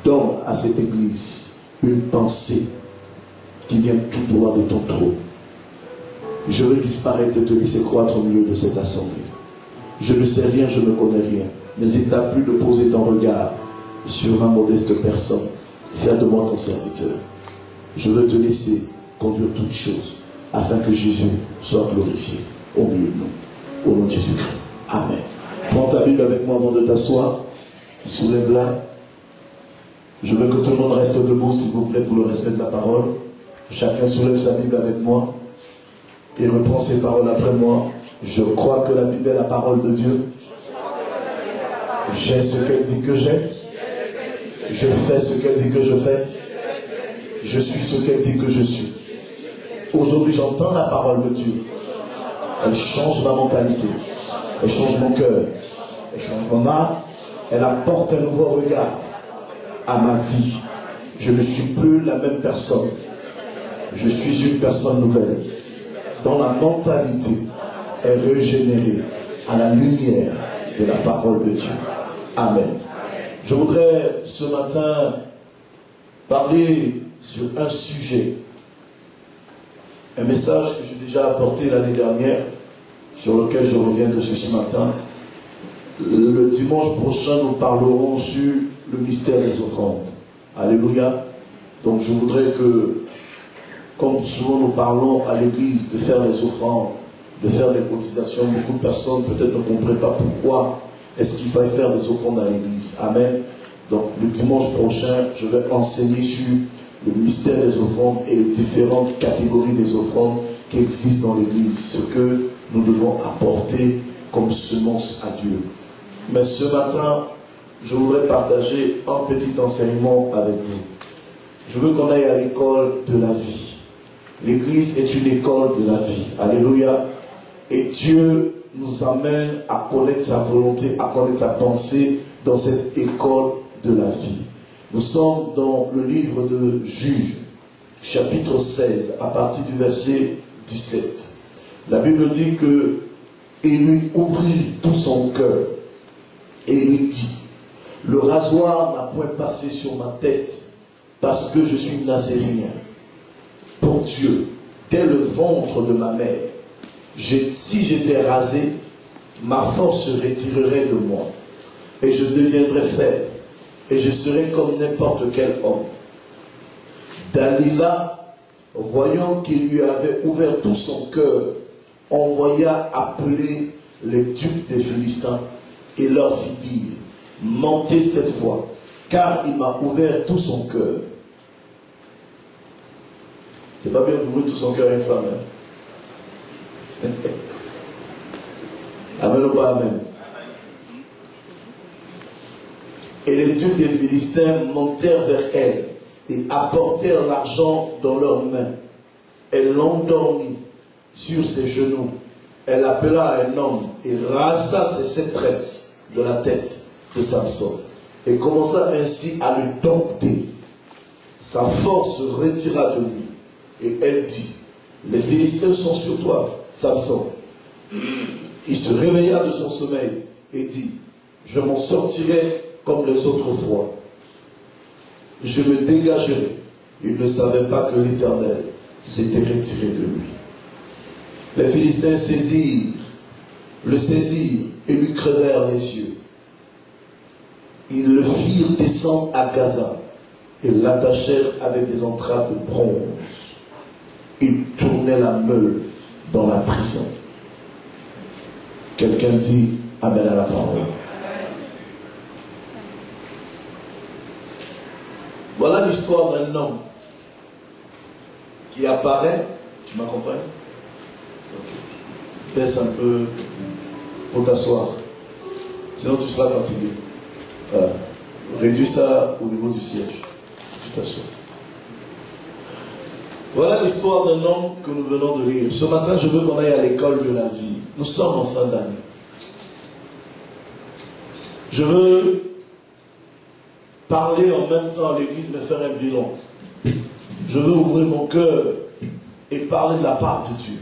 donne à cette église une pensée qui vient tout droit de ton trône. Je veux disparaître et te laisser croître au milieu de cette assemblée. Je ne sais rien, je ne connais rien. N'hésite pas plus de poser ton regard sur ma modeste personne. Fais de moi ton serviteur. Je veux te laisser conduire toutes choses afin que Jésus soit glorifié au milieu de nous. Au nom de Jésus-Christ. Amen. Prends ta Bible avec moi avant de t'asseoir. Soulève-la. Je veux que tout le monde reste debout, s'il vous plaît, pour le respect de la parole. Chacun soulève sa Bible avec moi et reprend ces paroles après moi. Je crois que la Bible est la parole de Dieu. J'ai ce qu'elle dit que j'ai. Je fais ce qu'elle dit que je fais. Je suis ce qu'elle dit que je suis. Aujourd'hui, j'entends la parole de Dieu. Elle change ma mentalité. Elle change mon cœur. Elle change mon âme. Elle apporte un nouveau regard à ma vie. Je ne suis plus la même personne. Je suis une personne nouvelle, dont la mentalité est régénérée à la lumière de la parole de Dieu. Amen. Je voudrais ce matin parler sur un sujet, un message que j'ai déjà apporté l'année dernière, sur lequel je reviens dessus ce matin. Le dimanche prochain, nous parlerons sur le mystère des offrandes. Alléluia. Donc je voudrais que, comme souvent nous parlons à l'église de faire les offrandes, de faire les cotisations, beaucoup de personnes peut-être ne comprennent pas pourquoi est-ce qu'il faille faire des offrandes à l'église. Amen. Donc le dimanche prochain, je vais enseigner sur le mystère des offrandes et les différentes catégories des offrandes qui existent dans l'église, ce que nous devons apporter comme semence à Dieu. Mais ce matin, je voudrais partager un petit enseignement avec vous. Je veux qu'on aille à l'école de la vie. L'église est une école de la vie. Alléluia. Et Dieu nous amène à connaître sa volonté, à connaître sa pensée dans cette école de la vie. Nous sommes dans le livre de Juges, chapitre 16, à partir du verset 17. La Bible dit que il lui ouvrit tout son cœur et lui dit: le rasoir n'a point passé sur ma tête parce que je suis nazaréen. Pour Dieu, dès le ventre de ma mère, si j'étais rasé, ma force se retirerait de moi et je deviendrais faible et je serais comme n'importe quel homme. Dalila, voyant qu'il lui avait ouvert tout son cœur, envoya appeler les ducs des Philistins et leur fit dire: montez cette fois, car il m'a ouvert tout son cœur. C'est pas bien d'ouvrir tout son cœur à une femme. Hein? Amen ou pas amen? Et les ducs des Philistins montèrent vers elle et apportèrent l'argent dans leurs mains. Elle l'endormit sur ses genoux. Elle appela un homme et rasa ses 7 tresses de la tête de Samson et commença ainsi à le dompter. Sa force se retira de lui et elle dit: les Philistins sont sur toi, Samson. Il se réveilla de son sommeil et dit: je m'en sortirai comme les autres fois. Je me dégagerai. Il ne savait pas que l'Éternel s'était retiré de lui. Les Philistins le saisirent et lui crevèrent les yeux. Ils le firent descendre à Gaza et l'attachèrent avec des entraves de bronze. Ils tournaient la meule dans la prison. Quelqu'un dit amen à la parole. Voilà l'histoire d'un homme qui apparaît. Tu m'accompagnes? Okay. Baisse un peu pour t'asseoir. Sinon tu seras fatigué. Voilà. Réduis ça au niveau du siège. Tu t'assois. Voilà l'histoire d'un homme que nous venons de lire. Ce matin, je veux qu'on aille à l'école de la vie. Nous sommes en fin d'année. Je veux parler en même temps à l'église, mais faire un bilan. Je veux ouvrir mon cœur et parler de la part de Dieu.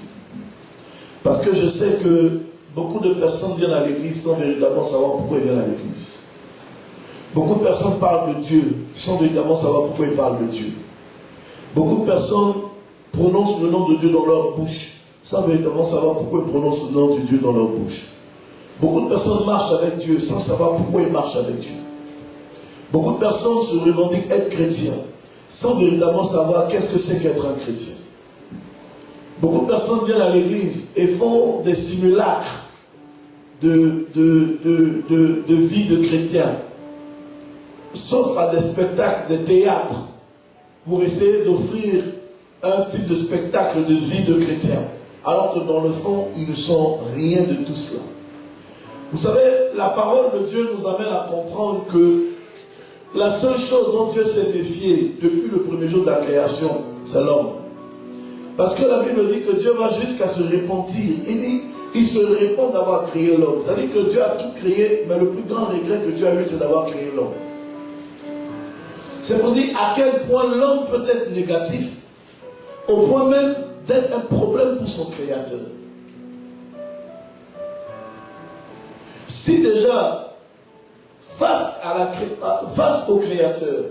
Parce que je sais que beaucoup de personnes viennent à l'église sans véritablement savoir pourquoi ils viennent à l'église. Beaucoup de personnes parlent de Dieu sans véritablement savoir pourquoi ils parlent de Dieu. Beaucoup de personnes prononcent le nom de Dieu dans leur bouche sans véritablement savoir pourquoi ils prononcent le nom de Dieu dans leur bouche. Beaucoup de personnes marchent avec Dieu sans savoir pourquoi ils marchent avec Dieu. Beaucoup de personnes se revendiquent être chrétiens sans véritablement savoir qu'est-ce que c'est qu'être un chrétien. Beaucoup de personnes viennent à l'église et font des simulacres de vie de chrétien, sauf à des spectacles, des théâtres, pour essayer d'offrir un type de spectacle de vie de chrétien, alors que dans le fond, ils ne sont rien de tout cela. Vous savez, la parole de Dieu nous amène à comprendre que la seule chose dont Dieu s'est méfié depuis le premier jour de la création, c'est l'homme. Parce que la Bible dit que Dieu va jusqu'à se repentir. Il dit, il se répand d'avoir créé l'homme. Ça veut dire que Dieu a tout créé, mais le plus grand regret que Dieu a eu, c'est d'avoir créé l'homme. C'est pour dire à quel point l'homme peut être négatif, au point même d'être un problème pour son créateur. Si déjà, face au créateur,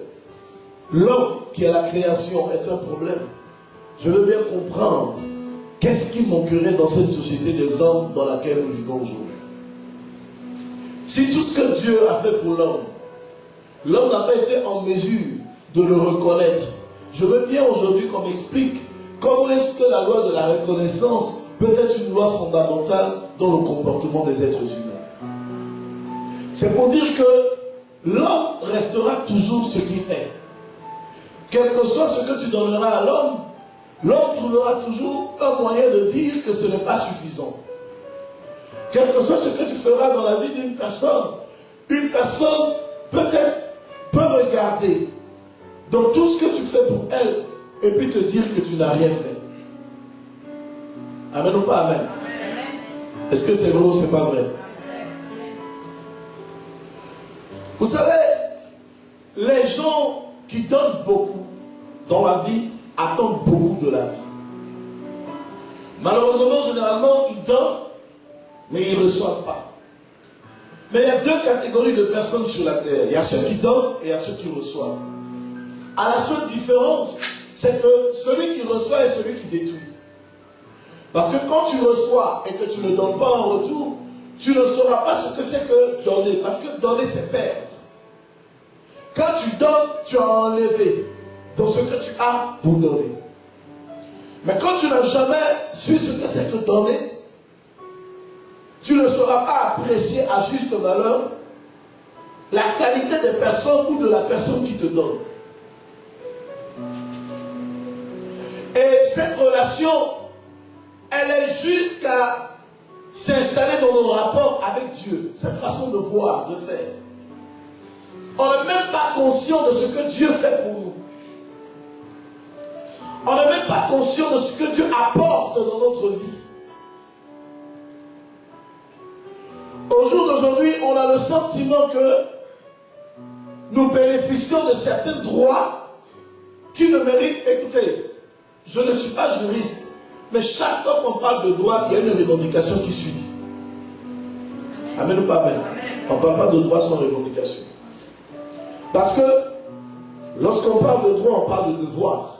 l'homme qui est la création est un problème, je veux bien comprendre qu'est-ce qui manquerait dans cette société des hommes dans laquelle nous vivons aujourd'hui. Si tout ce que Dieu a fait pour l'homme, l'homme n'a pas été en mesure de le reconnaître, je veux bien aujourd'hui qu'on m'explique comment est-ce que la loi de la reconnaissance peut être une loi fondamentale dans le comportement des êtres humains. C'est pour dire que l'homme restera toujours ce qu'il est. Quel que soit ce que tu donneras à l'homme, l'homme trouvera toujours un moyen de dire que ce n'est pas suffisant. Quel que soit ce que tu feras dans la vie d'une personne, une personne peut-être peut regarder dans tout ce que tu fais pour elle et puis te dire que tu n'as rien fait. Amen ou pas amen? Est-ce que c'est vrai ou c'est pas vrai? Vous savez, les gens qui donnent beaucoup dans la vie attendent beaucoup de la vie. Malheureusement, généralement, ils donnent, mais ils ne reçoivent pas. Mais il y a deux catégories de personnes sur la terre. Il y a ceux qui donnent et il y a ceux qui reçoivent. À la seule différence, c'est que celui qui reçoit est celui qui détruit. Parce que quand tu reçois et que tu ne donnes pas en retour, tu ne sauras pas ce que c'est que donner. Parce que donner, c'est perdre. Quand tu donnes, tu as enlevé dans ce que tu as pour donner. Mais quand tu n'as jamais su ce que c'est que donner, tu ne sauras pas apprécier à juste valeur la qualité des personnes ou de la personne qui te donne. Et cette relation, elle est jusqu'à s'installer dans nos rapports avec Dieu. Cette façon de voir, de faire. On n'est même pas conscient de ce que Dieu fait pour nous. On n'est même pas conscient de ce que Dieu apporte dans notre vie. Au jour d'aujourd'hui, on a le sentiment que nous bénéficions de certains droits qui ne méritent. Écoutez, je ne suis pas juriste, mais chaque fois qu'on parle de droit, il y a une revendication qui suit. Amen ou pas amen? On ne parle pas de droit sans revendication. Parce que lorsqu'on parle de droit, on parle de devoir.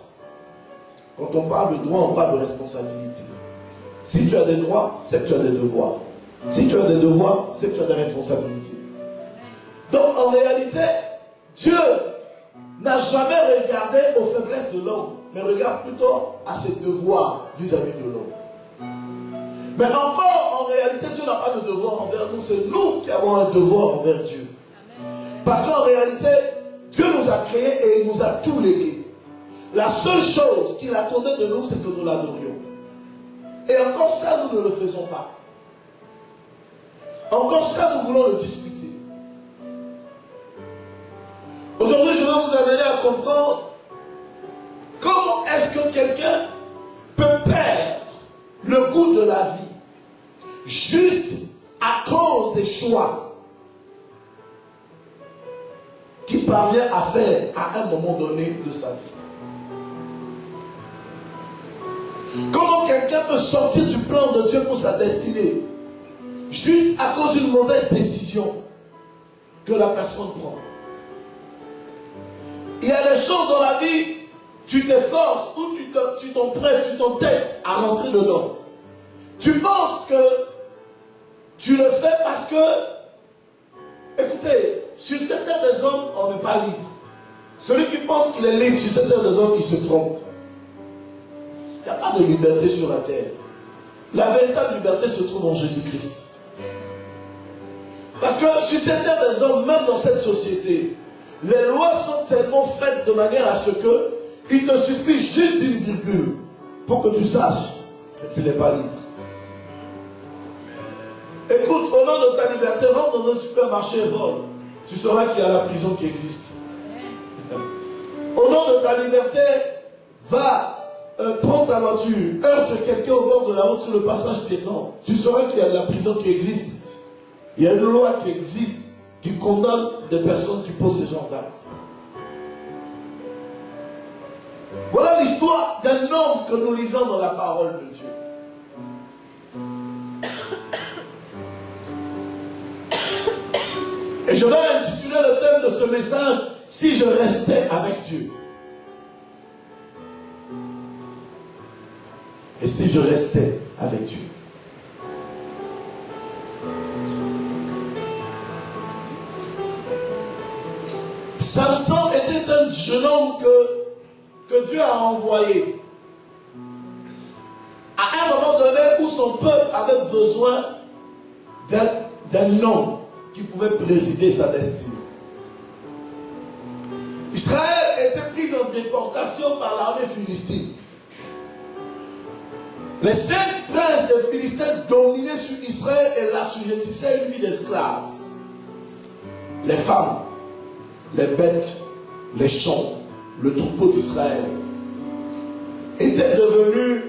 Quand on parle de droit, on parle de responsabilité. Si tu as des droits, c'est que tu as des devoirs. Si tu as des devoirs, c'est que tu as des responsabilités. Donc en réalité, Dieu n'a jamais regardé aux faiblesses de l'homme, mais regarde plutôt à ses devoirs vis-à-vis de l'homme. Mais encore, en réalité, Dieu n'a pas de devoir envers nous, c'est nous qui avons un devoir envers Dieu. Parce qu'en réalité, Dieu nous a créés et il nous a tout légué. La seule chose qu'il attendait de nous, c'est que nous l'adorions. Et encore ça, nous ne le faisons pas. Encore ça, nous voulons le discuter. Aujourd'hui, je vais vous amener à comprendre comment est-ce que quelqu'un peut perdre le goût de la vie juste à cause des choix qu'il parvient à faire à un moment donné de sa vie. Comment quelqu'un peut sortir du plan de Dieu pour sa destinée juste à cause d'une mauvaise décision que la personne prend. il y a des choses dans la vie, tu t'efforces ou tu t'empresses, tu t'entêtes à rentrer dedans. Tu penses que tu le fais parce que, écoutez, sur cette terre des hommes, on n'est pas libre. Celui qui pense qu'il est libre sur cette terre des hommes, il se trompe. Il n'y a pas de liberté sur la terre. La véritable liberté se trouve en Jésus-Christ. Parce que sur cette terre des hommes, même dans cette société, les lois sont tellement faites de manière à ce que il te suffit juste d'une virgule pour que tu saches que tu n'es pas libre. Écoute, au nom de ta liberté, rentre dans un supermarché et vole. Tu sauras qu'il y a la prison qui existe. Au nom de ta liberté, va prends ta voiture, heurte quelqu'un au bord de la route sur le passage piéton. Tu sauras qu'il y a de la prison qui existe. Il y a une loi qui existe qui condamne des personnes qui posent ce genre d'actes. Voilà l'histoire d'un homme que nous lisons dans la parole de Dieu. Et je vais intituler le thème de ce message « Si je restais avec Dieu ». Et si je restais avec Dieu. Samson était un jeune homme que Dieu a envoyé à un moment donné où son peuple avait besoin d'un homme qui pouvait présider sa destinée. Israël était pris en déportation par l'armée philistine. Les 5 princes des Philistins dominaient sur Israël et l'assujettissaient à une vie d'esclaves. Les femmes, les bêtes, les champs, le troupeau d'Israël étaient devenus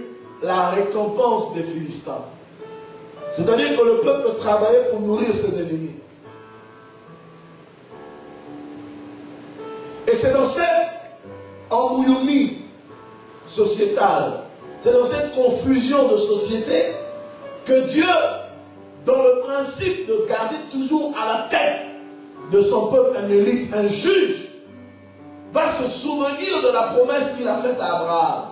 la récompense des Philistins. C'est-à-dire que le peuple travaillait pour nourrir ses ennemis. Et c'est dans cette embrouillamie sociétale, c'est dans cette confusion de société que Dieu, dans le principe de garder toujours à la tête de son peuple un élite, un juge, va se souvenir de la promesse qu'il a faite à Abraham.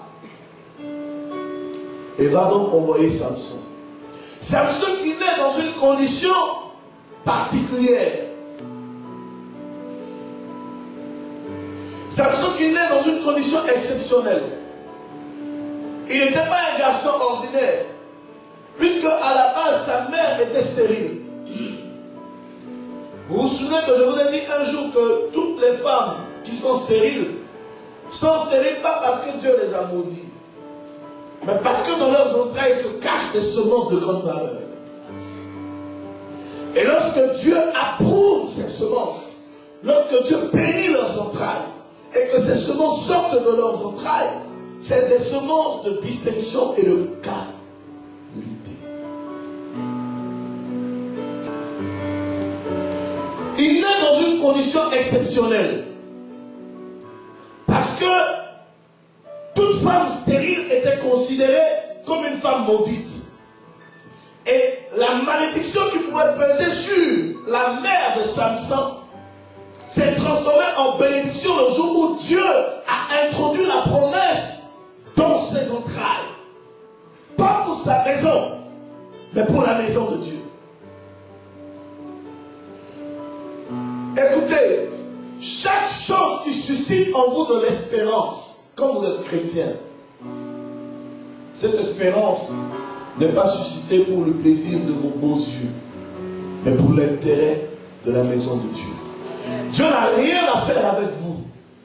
Et va donc envoyer Samson. Samson qui naît dans une condition particulière. Samson qui naît dans une condition exceptionnelle. Il n'était pas un garçon ordinaire, puisque à la base sa mère était stérile. Vous vous souvenez que je vous ai dit un jour que toutes les femmes qui sont stériles pas parce que Dieu les a maudits, mais parce que dans leurs entrailles se cachent des semences de grande valeur. Et lorsque Dieu approuve ces semences, lorsque Dieu bénit leurs entrailles, et que ces semences sortent de leurs entrailles, c'est des semences de distinction et de qualité. Il est dans une condition exceptionnelle. Parce que toute femme stérile était considérée comme une femme maudite. Et la malédiction qui pouvait peser sur la mère de Samson s'est transformée en bénédiction le jour où Dieu a introduit la promesse dans ses entrailles. Pas pour sa maison, mais pour la maison de Dieu. Écoutez, chaque chose qui suscite en vous de l'espérance, quand vous êtes chrétien, cette espérance n'est pas suscitée pour le plaisir de vos beaux yeux, mais pour l'intérêt de la maison de Dieu. Dieu n'a rien à faire avec vous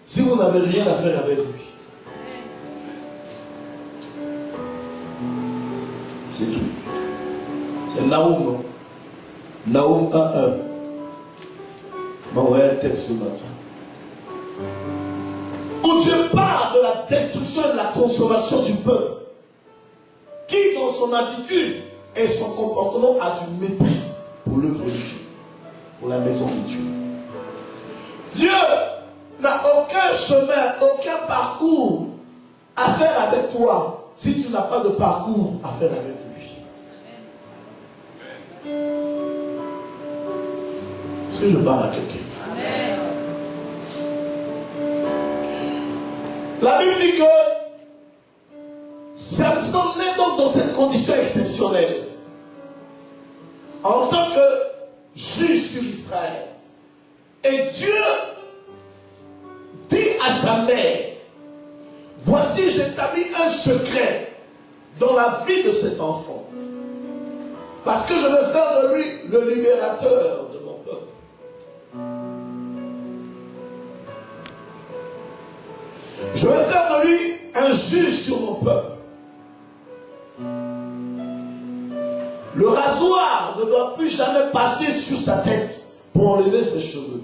si vous n'avez rien à faire avec lui. C'est tout. C'est Naoum. Naoum 1.1. m'a envoyé un texte ce matin. Où Dieu parle de la destruction et de la consommation du peuple. Qui, dans son attitude et son comportement, a du mépris pour l'œuvre de Dieu, pour la maison de Dieu. Dieu n'a aucun chemin, aucun parcours à faire avec toi si tu n'as pas de parcours à faire avec lui. Est-ce que je parle à quelqu'un? La Bible dit que Samson naît donc dans cette condition exceptionnelle. En tant que juge sur Israël. Et Dieu dit à sa mère, voici j'établis un secret dans la vie de cet enfant. Parce que je veux faire de lui le libérateur de mon peuple. Je veux faire de lui un juge sur mon peuple. Le rasoir ne doit plus jamais passer sur sa tête pour enlever ses cheveux.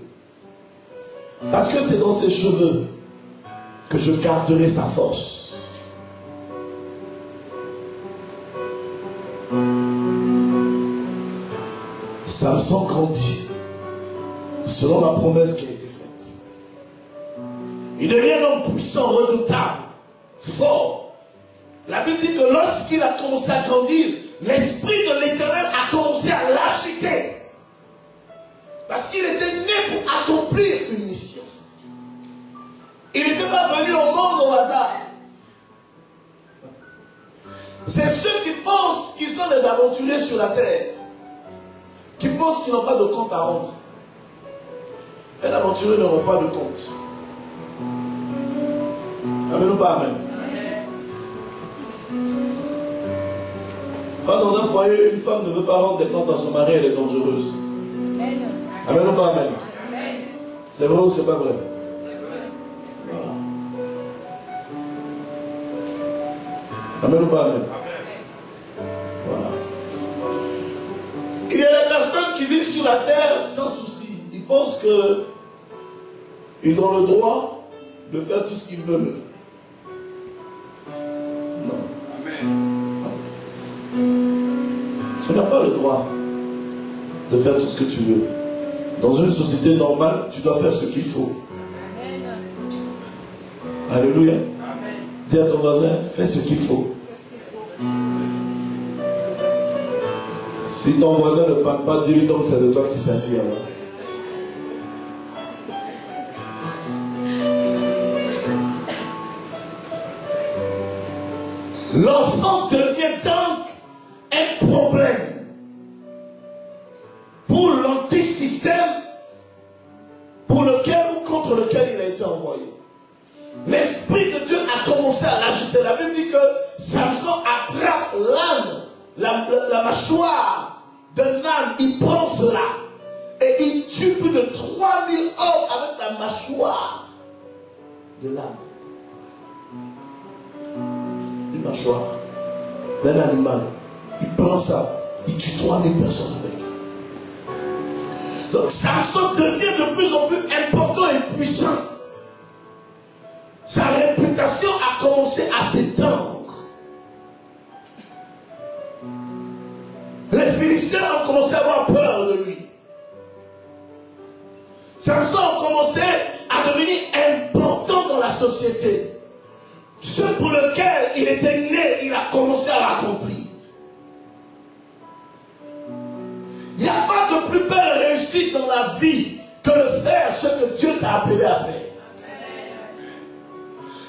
Parce que c'est dans ses cheveux que je garderai sa force. Samson grandit selon la promesse qui a été faite. Il devient un homme puissant, redoutable, fort. La Bible dit que lorsqu'il a commencé à grandir, l'Esprit de l'Éternel a commencé à l'agiter. Parce qu'il était né pour accomplir une mission. Il n'était pas venu au monde au hasard. C'est ceux qui pensent qu'ils sont des aventuriers sur la terre, qui pensent qu'ils n'ont pas de compte à rendre. Un aventurier n'aura pas de compte. Amen ou pas amen? Quand dans un foyer, une femme ne veut pas rendre des comptes à son mari, elle est dangereuse. Amen ou pas amen? C'est vrai ou c'est pas vrai? Voilà. Amen ou pas amen? Voilà. Il y a des personnes qui vivent sur la terre sans souci. Ils pensent qu'ils ont le droit de faire tout ce qu'ils veulent. Non. Tu n'as pas le droit de faire tout ce que tu veux. Dans une société normale, tu dois faire ce qu'il faut. Alléluia. Dis à ton voisin, fais ce qu'il faut. Si ton voisin ne parle pas, dis-lui donc c'est de toi qu'il s'agit alors. L'enfant devient donc un problème pour l'antisystème pour lequel ou contre lequel il a été envoyé. L'Esprit de Dieu a commencé à l'agiter. La Bible dit que Samson attrape l'âne, la mâchoire d'un âne, il prend cela et il tue plus de 3000 hommes avec la mâchoire de l'âne. Une mâchoire d'un animal. Il prend ça, il tue 3000 personnes avec. Donc Samson devient de plus en plus important et puissant. Sa réputation a commencé à s'étendre. Les Philistins ont commencé à avoir peur de lui. Samson a commencé à devenir important dans la société. Ce pour lequel il était né, il a commencé à l'accomplir. Il n'y a pas de plus belle réussite dans la vie que de faire ce que Dieu t'a appelé à faire.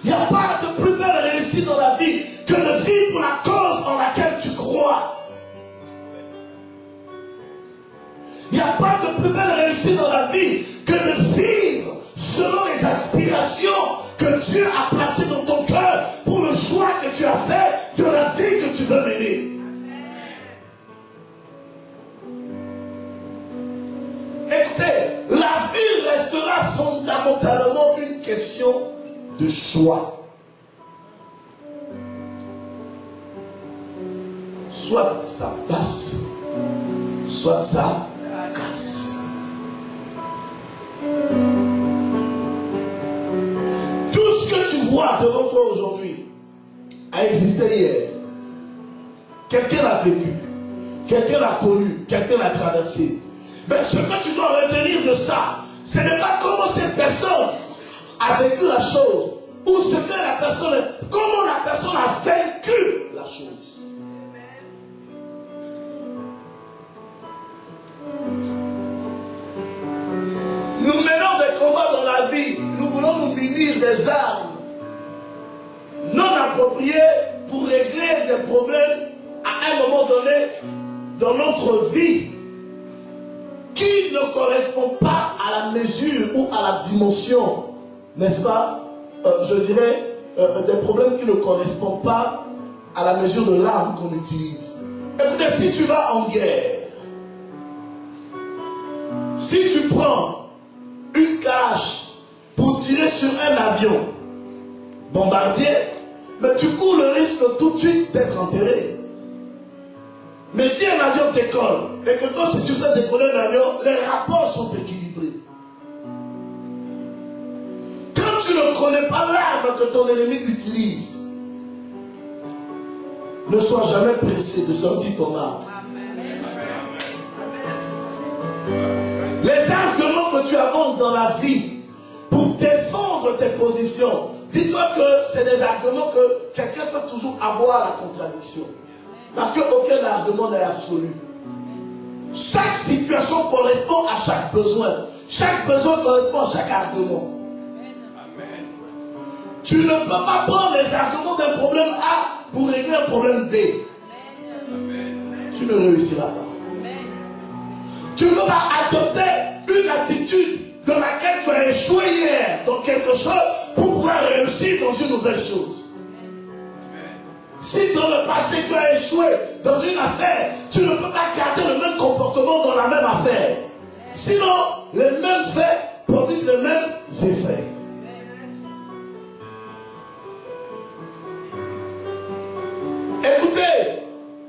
Il n'y a pas de plus belle réussite dans la vie que de vivre pour la cause en laquelle tu crois. Il n'y a pas de plus belle réussite dans la vie que de vivre selon les aspirations que Dieu a placées dans ton cœur pour le choix que tu as fait de la vie que tu veux mener. Écoutez, la vie restera fondamentalement une question de choix. Soit ça passe, soit ça casse. Tout ce que tu vois devant toi aujourd'hui a existé hier. Quelqu'un l'a vécu, quelqu'un l'a connu, quelqu'un l'a traversé. Mais ce que tu dois retenir de ça, ce n'est pas comment cette personne a vécu la chose, ou ce que la personne, comment la personne a vaincu la chose. Nous menons des combats dans la vie, nous voulons nous munir des armes prier pour régler des problèmes à un moment donné dans notre vie qui ne correspond pas à la mesure ou à la dimension, n'est-ce pas, je dirais, des problèmes qui ne correspondent pas à la mesure de l'arme qu'on utilise. Écoutez, si tu vas en guerre, si tu prends une calache pour tirer sur un avion bombardier, mais tu cours le risque tout de suite d'être enterré. Mais si un avion décolle, et que toi, si tu fais décoller un avion, les rapports sont équilibrés. Quand tu ne connais pas l'arme que ton ennemi utilise, ne sois jamais pressé de sortir ton arme. Les arguments que tu avances dans la vie pour défendre tes positions, dis-toi que c'est des arguments que quelqu'un peut toujours avoir la contradiction. Parce qu'aucun argument n'est absolu. Chaque situation correspond à chaque besoin. Chaque besoin correspond à chaque argument. Amen. Tu ne peux pas prendre les arguments d'un problème A pour régler un problème B. Amen. Tu ne réussiras pas. Amen. Tu ne peux pas adopter une attitude dans laquelle tu as échoué hier dans quelque chose pour pouvoir réussir dans une nouvelle chose. Si dans le passé tu as échoué dans une affaire, tu ne peux pas garder le même comportement dans la même affaire. Sinon, les mêmes faits produisent les mêmes effets. Écoutez,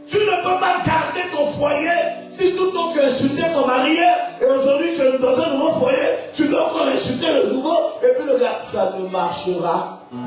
tu ne peux pas garder ton foyer si tout le temps tu as insulté ton mari et aujourd'hui tu es dans un nouveau foyer, tu veux encore insulter le nouveau et puis le gars, ça ne marchera pas.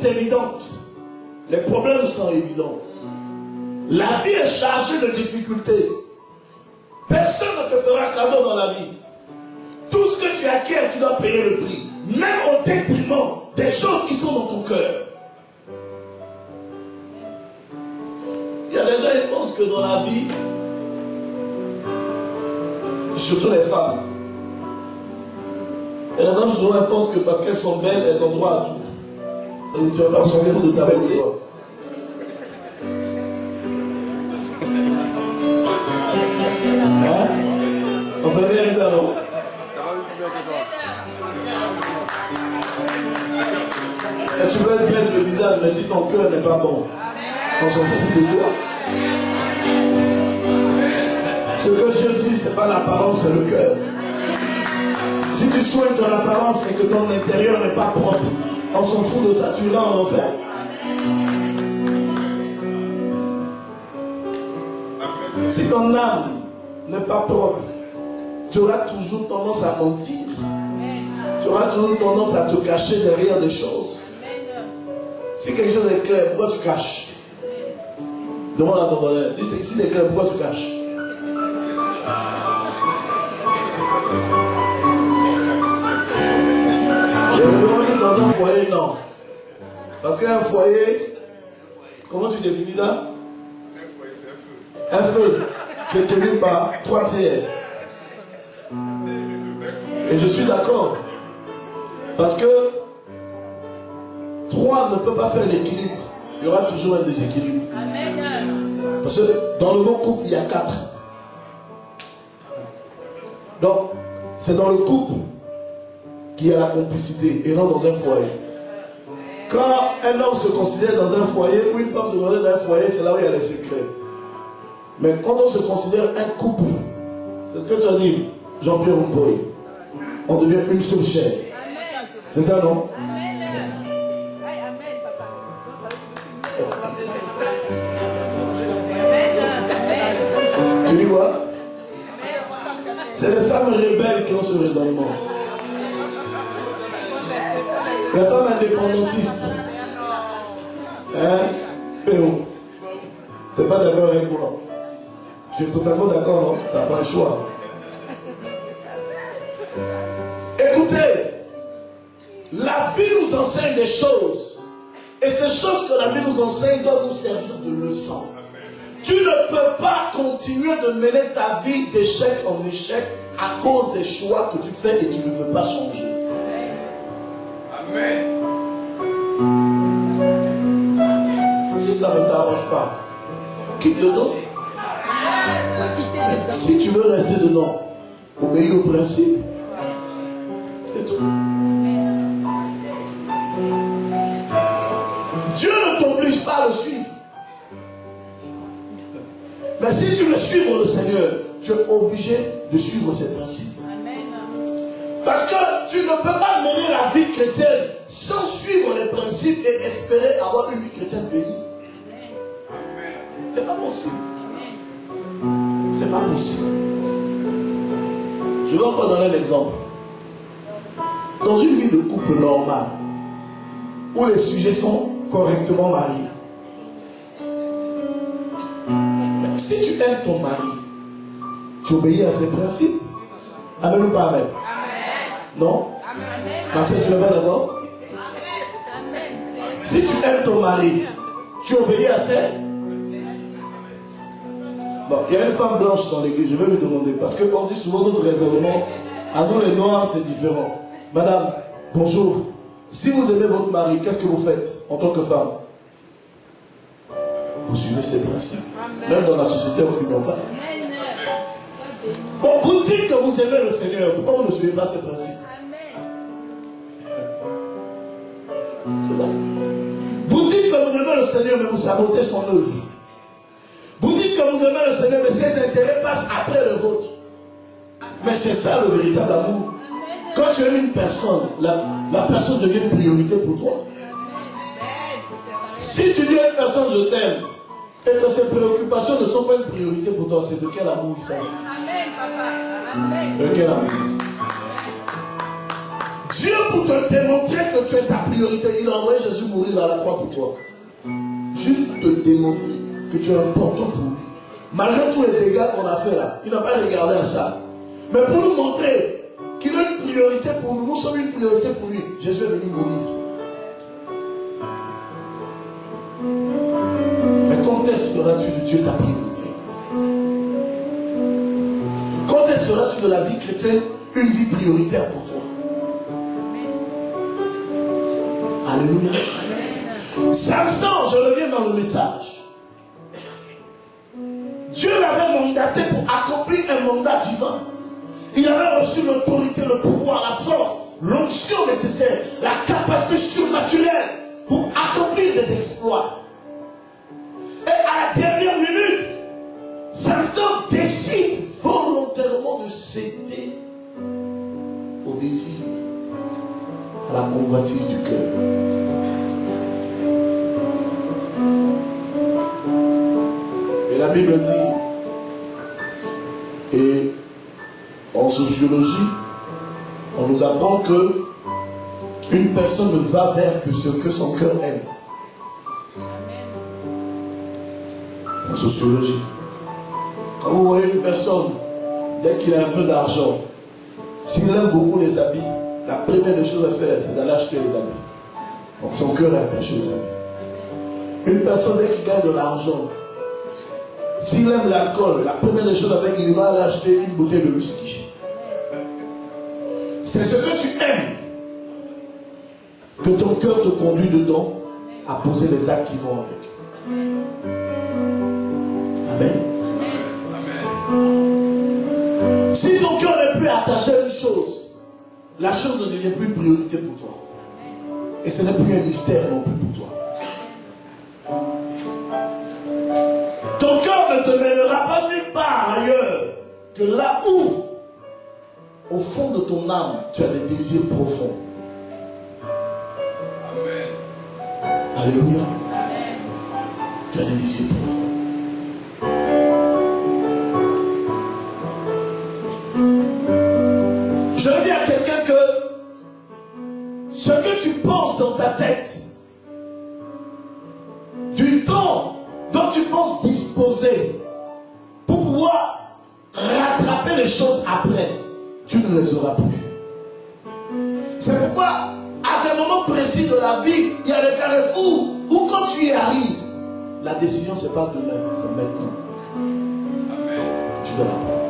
Évidentes. Les problèmes sont évidents. La vie est chargée de difficultés. Personne ne te fera cadeau dans la vie. Tout ce que tu acquiers, tu dois payer le prix. Même au détriment des choses qui sont dans ton cœur. Il y a des gens qui pensent que dans la vie, surtout les femmes, et les femmes souvent pensent que parce qu'elles sont belles, elles ont droit à tout. Si tu vas pas s'en foutre de ta beauté. Hein? On fait bien ça, non? Et tu peux être belle de visage, mais si ton cœur n'est pas bon, on s'en fout de toi. Ce que Dieu dit, ce n'est pas l'apparence, c'est le cœur. Si tu soignes ton apparence et que ton intérieur n'est pas propre, on s'en fout de ça, tu iras en enfer. Si ton âme n'est pas propre, tu auras toujours tendance à mentir. Tu auras toujours tendance à te cacher derrière des choses. Si quelque chose est clair, pourquoi tu caches? Demande à ton voisin, dis si c'est clair, pourquoi tu caches? Dans un foyer, non. Parce qu'un foyer, comment tu définis ça? Un feu qui est tenu par 3 pierres. Et je suis d'accord. Parce que 3 ne peut pas faire l'équilibre. Il y aura toujours un déséquilibre. Parce que dans le bon couple, il y a 4. Donc, c'est dans le couple qu'il y a la complicité et non dans un foyer. Quand un homme se considère dans un foyer ou une femme se considère dans un foyer, c'est là où il y a les secrets. Mais quand on se considère un couple, c'est ce que tu as dit, Jean-Pierre Roupoy, on devient une seule chair. C'est ça, non? Tu dis quoi? C'est les femmes rebelles qui ont ce raisonnement. Les femmes indépendantistes. Hein? Péo. Tu n'es pas d'accord avec moi? Tu es totalement d'accord, non? Tu n'as pas le choix. Écoutez, la vie nous enseigne des choses. Et ces choses que la vie nous enseigne doivent nous servir de leçon. Tu ne peux pas continuer de mener ta vie d'échec en échec à cause des choix que tu fais et tu ne veux pas changer. Amen. Si ça ne t'arrange pas, quitte le dos. Si tu veux rester dedans, obéis au principe. C'est tout. Dieu ne t'oblige pas à le suivre. Mais si tu veux suivre le Seigneur, tu es obligé de suivre ses principes. Parce que tu ne peux pas mener la vie chrétienne sans suivre les principes et espérer avoir une vie chrétienne bénie. C'est pas possible. C'est pas possible. Je vais encore donner un exemple. Dans une vie de couple normale, où les sujets sont correctement mariés, si tu aimes ton mari, tu obéis à ses principes. Amen ou pas amen? Non? Marcel, tu n'es pas d'accord? Si tu aimes ton mari, tu obéis à ses... Bon, il y a une femme blanche dans l'église, je vais lui demander, parce qu'on dit souvent notre raisonnement, à nous les noirs c'est différent. Madame, bonjour. Si vous aimez votre mari, qu'est-ce que vous faites en tant que femme? Vous suivez ses principes. Même dans la société occidentale. Bon, vous dites que vous aimez le Seigneur, pourquoi vous ne suivez pas ses principes? C'est ça. Vous dites que vous aimez le Seigneur, mais vous sabotez son œuvre. Vous dites que vous aimez le Seigneur, mais ses intérêts passent après le vôtre. Mais c'est ça le véritable amour. Quand tu aimes une personne, la personne devient une priorité pour toi. Si tu dis à une personne je t'aime, et que ses préoccupations ne sont pas une priorité pour toi, c'est de quel amour il s'agit? De quel amour? Dieu, pour te démontrer que tu es sa priorité, il a envoyé Jésus mourir à la croix pour toi. Juste te démontrer que tu es important pour lui. Malgré tous les dégâts qu'on a fait là, il n'a pas regardé à ça. Mais pour nous montrer qu'il a une priorité pour nous, nous sommes une priorité pour lui. Jésus est venu mourir. Quand est-ce feras-tu de Dieu ta priorité? Quand est-ce feras-tu de la vie chrétienne une vie prioritaire pour toi? Alléluia. Samson, je reviens dans le message. Dieu l'avait mandaté pour accomplir un mandat divin. Il avait reçu l'autorité, le pouvoir, la force, l'onction nécessaire, la capacité surnaturelle pour accomplir des exploits. Et à la dernière minute, Samson décide volontairement de céder au désir, à la convoitise du cœur. Et la Bible dit, et en sociologie, on nous apprend que une personne ne va vers que ce que son cœur aime. En sociologie. Quand vous voyez une personne, dès qu'il a un peu d'argent, s'il aime beaucoup les habits, la première des choses à faire, c'est d'aller acheter les habits. Donc son cœur est attaché aux habits. Une personne, dès qu'il gagne de l'argent, s'il aime l'alcool, la première des choses à faire, il va aller acheter une bouteille de whisky. C'est ce que tu aimes que ton cœur te conduit dedans à poser les actes qui vont avec. Amen. Amen. Si ton cœur n'est plus attaché à une chose, la chose ne devient plus une priorité pour toi. Et ce n'est plus un mystère non plus pour toi. Ton cœur ne te mènera pas nulle part ailleurs que là où, au fond de ton âme, tu as des désirs profonds. Amen. Alléluia. Amen. Tu as des désirs profonds. Je dis à quelqu'un que ce que tu penses dans ta tête penses disposer pour pouvoir rattraper les choses après, tu ne les auras plus. C'est pourquoi, à des moments précis de la vie, il y a des carrefours où quand tu y arrives, la décision c'est pas demain, c'est maintenant. Tu dois la prendre.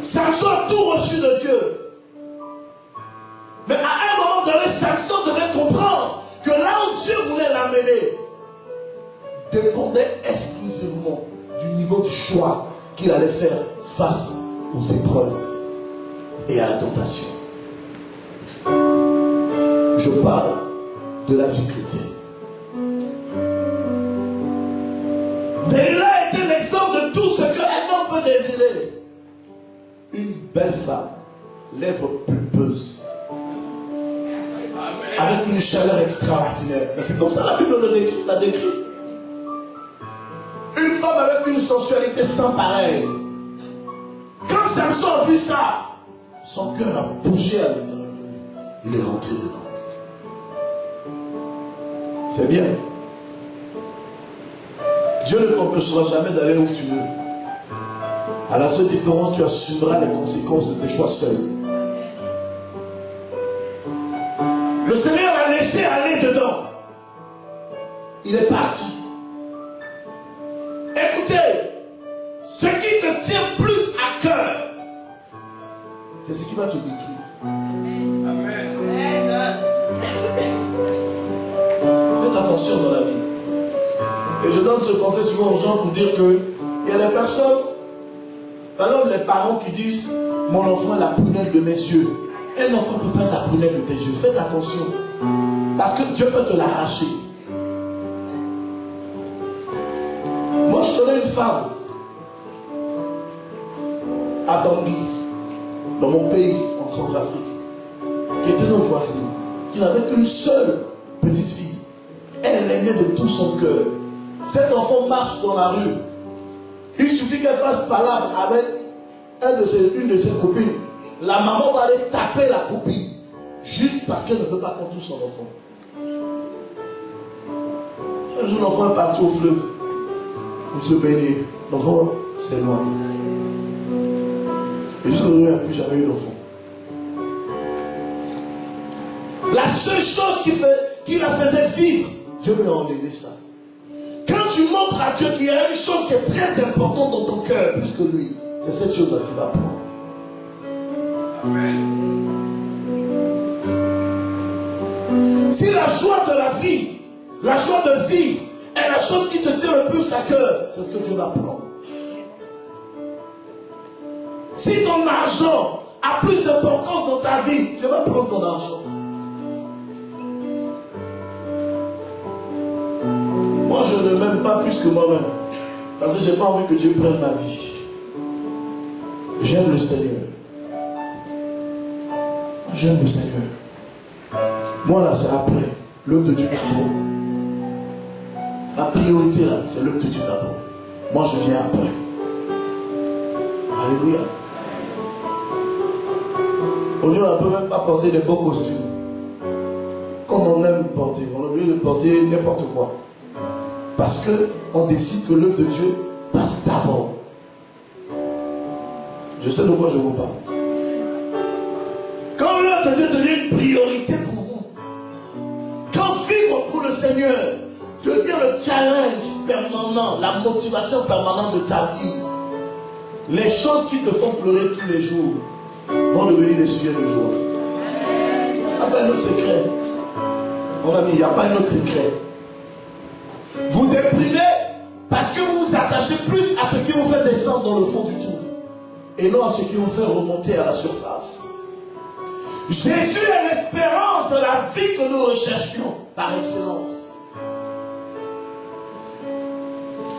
Samson a tout reçu de Dieu. Mais à un moment donné, Samson devait comprendre que là où Dieu voulait l'amener dépendait exclusivement du niveau du choix qu'il allait faire face aux épreuves et à la tentation. Je parle de la vie chrétienne. Delilah est un exemple de tout ce qu'un homme peut désirer. Une belle femme, lèvres pulpeuses, avec une chaleur extraordinaire. Mais c'est comme ça la Bible la décrit. Une femme avec une sensualité sans pareil. Quand Samson a vu ça, son cœur a bougé à l'intérieur de lui. Il est rentré dedans. C'est bien. Dieu ne t'empêchera jamais d'aller où tu veux. À la seule différence, tu assumeras les conséquences de tes choix seul. Le Seigneur l'a laissé aller dedans. Il est parti. Écoutez, ce qui te tient plus à cœur, c'est ce qui va te détruire. Amen. Faites attention dans la vie. Et je donne ce conseil souvent aux gens pour dire que il y a des personnes, par exemple les parents qui disent mon enfant est la prunelle de mes yeux. Un enfant peut pas être la prunelle de tes yeux. Faites attention. Parce que Dieu peut te l'arracher. Moi je connais une femme à Bangui, dans mon pays, en Centrafrique, qui était notre voisine, qui n'avait qu'une seule petite fille. Elle l'aimait de tout son cœur. Cet enfant marche dans la rue. Il suffit qu'elle fasse palabre avec une de ses copines. La maman va aller taper la copine. Juste parce qu'elle ne veut pas qu'on touche son enfant. Un jour, l'enfant est parti au fleuve pour se baigner. L'enfant s'est noyé. Et jusqu'au jour, il n'a plus jamais eu d'enfant. La seule chose qui la faisait vivre, Dieu lui a enlevé ça. Quand tu montres à Dieu qu'il y a une chose qui est très importante dans ton cœur, plus que lui, c'est cette chose-là qu'il va prendre. Amen. Si la joie de la vie, la joie de vivre est la chose qui te tient le plus à cœur, c'est ce que Dieu va prendre. Si ton argent a plus d'importance dans ta vie, Dieu va prendre ton argent. Moi, je ne m'aime pas plus que moi-même. Parce que je n'ai pas envie que Dieu prenne ma vie. J'aime le Seigneur. J'aime le Seigneur. Moi, là, c'est après. L'œuvre de Dieu d'abord. Ma priorité, là, c'est l'œuvre de Dieu d'abord. Moi, je viens après. Alléluia. Aujourd'hui, on ne peut même pas porter des beaux costumes. Comme on aime porter. On est obligé de porter n'importe quoi. Parce qu'on décide que l'œuvre de Dieu passe d'abord. Je sais de quoi je vous parle. Quand l'œuvre de Dieu devient une priorité pour vous, quand vivre pour le Seigneur devient le challenge permanent, la motivation permanente de ta vie, les choses qui te font pleurer tous les jours vont devenir des sujets de joie. Il n'y a pas un autre secret. Mon ami, il n'y a pas un autre secret. Vous déprimez parce que vous vous attachez plus à ce qui vous fait descendre dans le fond du trou et non à ce qui vous fait remonter à la surface. Jésus est l'espérance de la vie que nous recherchions par excellence.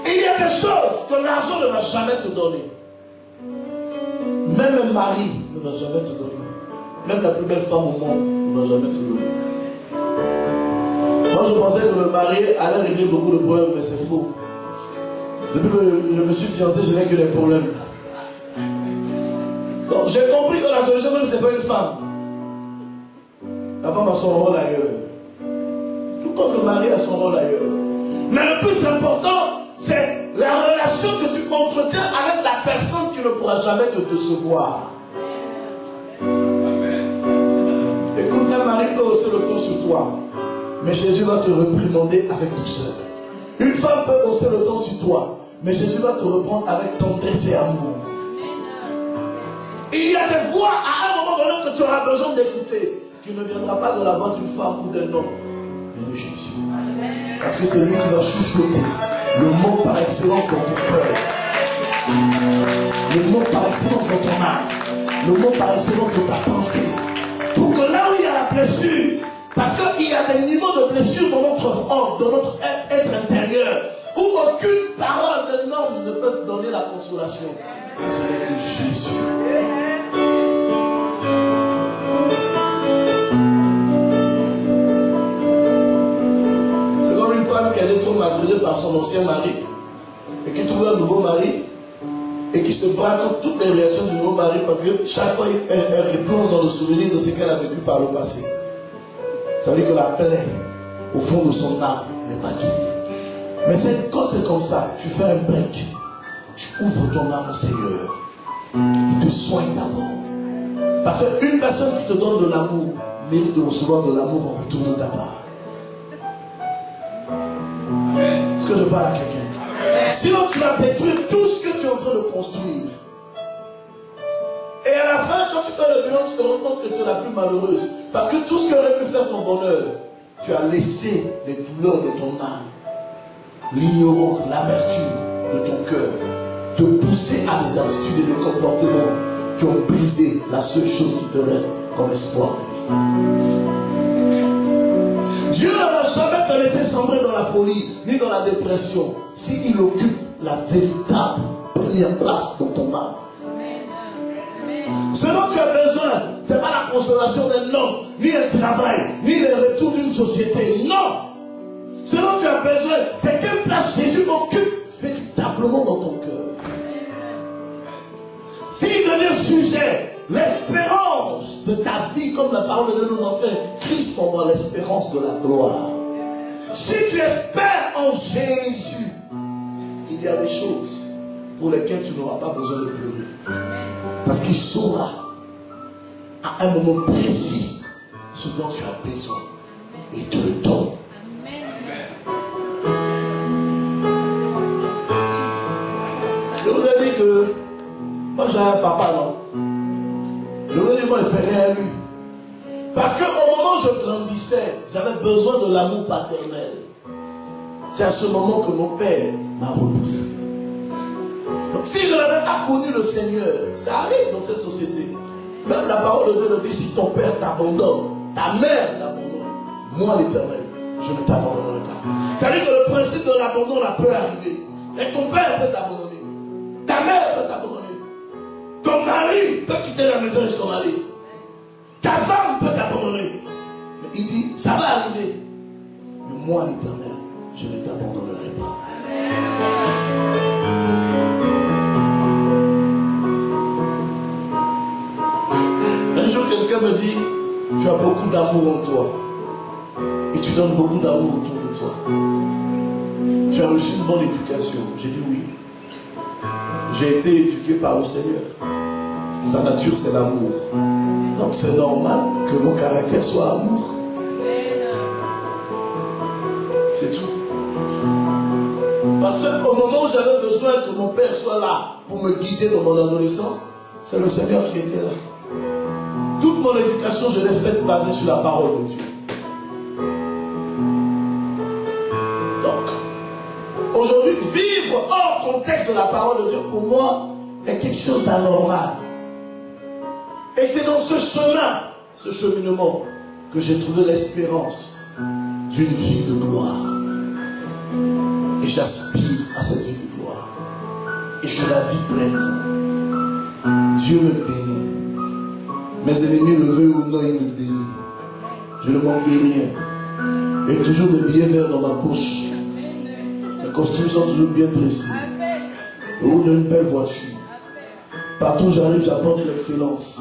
Et il y a des choses que l'argent ne va jamais te donner. Même un mari ne va jamais te donner. Même la plus belle femme au monde ne va jamais te donner. Moi, je pensais que le mari allait régler beaucoup de problèmes, mais c'est faux. Depuis que je me suis fiancé, je n'ai que des problèmes. Donc, j'ai compris que la solution même, ce n'est pas une femme. La femme a son rôle ailleurs. Tout comme le mari a son rôle ailleurs. Mais le plus important, c'est la relation que tu entretiens avec la personne qui ne pourra jamais te décevoir. Écoute, un mari peut hausser le ton sur toi, mais Jésus va te réprimander avec douceur. Une femme peut hausser le ton sur toi, mais Jésus va te reprendre avec tendresse et amour. Il y a des voix à un moment donné que tu auras besoin d'écouter, qui ne viendra pas de la voix d'une femme ou d'un homme, mais de Jésus. Parce que c'est lui qui va chuchoter le mot par excellence dans ton cœur, le mot par excellence dans ton âme, le mot par excellence de ta pensée. Pour que là où il y a la blessure, parce qu'il y a des niveaux de blessure dans notre homme, dans notre être intérieur, où aucune parole d'un homme ne peut donner la consolation. Si ce n'est que Jésus. C'est comme une femme qui allait trop maltraitée par son ancien mari et qui trouve un nouveau mari et qui se bat contre toutes les réactions du nouveau mari parce que chaque fois elle replonge dans le souvenir de ce qu'elle a vécu par le passé. Ça veut dire que la plaie au fond de son âme n'est pas guérie. Mais quand c'est comme ça, tu fais un break, tu ouvres ton âme au Seigneur. Il te soigne d'abord. Parce qu'une personne qui te donne de l'amour mérite de recevoir de l'amour en retour de ta part. Est-ce que je parle à quelqu'un? Sinon tu vas détruire tout ce que tu es en train de construire. Et à la fin, quand tu fais le bilan, tu te rends compte que tu es la plus malheureuse. Parce que tout ce qui aurait pu faire ton bonheur, tu as laissé les douleurs de ton âme, l'ignorance, l'amertume de ton cœur, te pousser à des attitudes et des comportements qui ont brisé la seule chose qui te reste comme espoir de vie. Dieu ne va jamais te laisser sombrer dans la folie, ni dans la dépression, s'il occupe la véritable première place dans ton âme. Ce dont tu as besoin, ce n'est pas la consolation d'un homme, ni un travail, ni le retour d'une société. Non! Ce dont tu as besoin, c'est quelle place Jésus occupe véritablement dans ton cœur. S'il devient sujet, l'espérance de ta vie, comme la parole de nous enseigne, Christ envoie l'espérance de la gloire. Si tu espères en Jésus, il y a des choses pour lesquelles tu n'auras pas besoin de pleurer. Parce qu'il saura à un moment précis ce dont tu as besoin et te le donne. Je vous ai dit que moi j'ai un papa, non? Je vous ai dit, moi il ne fait rien à lui. Parce qu'au moment où je grandissais, j'avais besoin de l'amour paternel. C'est à ce moment que mon père m'a repoussé. Donc si je n'avais pas connu le Seigneur, ça arrive dans cette société. Même la parole de Dieu nous dit, si ton père t'abandonne, ta mère t'abandonne, moi l'Éternel, je ne t'abandonnerai pas. C'est-à-dire que le principe de l'abandon là peut arriver. Et ton père peut t'abandonner. Ta mère peut t'abandonner. Ton mari peut quitter la maison et s'en aller. Ta femme peut t'abandonner. Mais il dit, ça va arriver. Mais moi l'Éternel, je ne t'abandonnerai pas. Un jour, quelqu'un me dit, tu as beaucoup d'amour en toi. Et tu donnes beaucoup d'amour autour de toi. Tu as reçu une bonne éducation. J'ai dit oui. J'ai été éduqué par le Seigneur. Sa nature, c'est l'amour. Donc c'est normal que mon caractère soit amour. C'est tout. Parce qu'au moment où j'avais besoin que mon père soit là pour me guider dans mon adolescence, c'est le Seigneur qui était là. Toute mon éducation, je l'ai faite basée sur la parole de Dieu. Donc, aujourd'hui, vivre hors contexte de la parole de Dieu, pour moi, est quelque chose d'anormal. Et c'est dans ce chemin, ce cheminement, que j'ai trouvé l'espérance d'une vie de gloire. Et j'aspire à cette vie de gloire. Et je la vis pleinement. Dieu me bénit. Mes ennemis le veulent ou non, ils me bénissent. Je ne manque de rien. Et toujours des billets verts dans ma poche. Les costumes sont toujours bien dressés. Le haut d'une belle voiture. Partout où j'arrive, j'apporte l'excellence.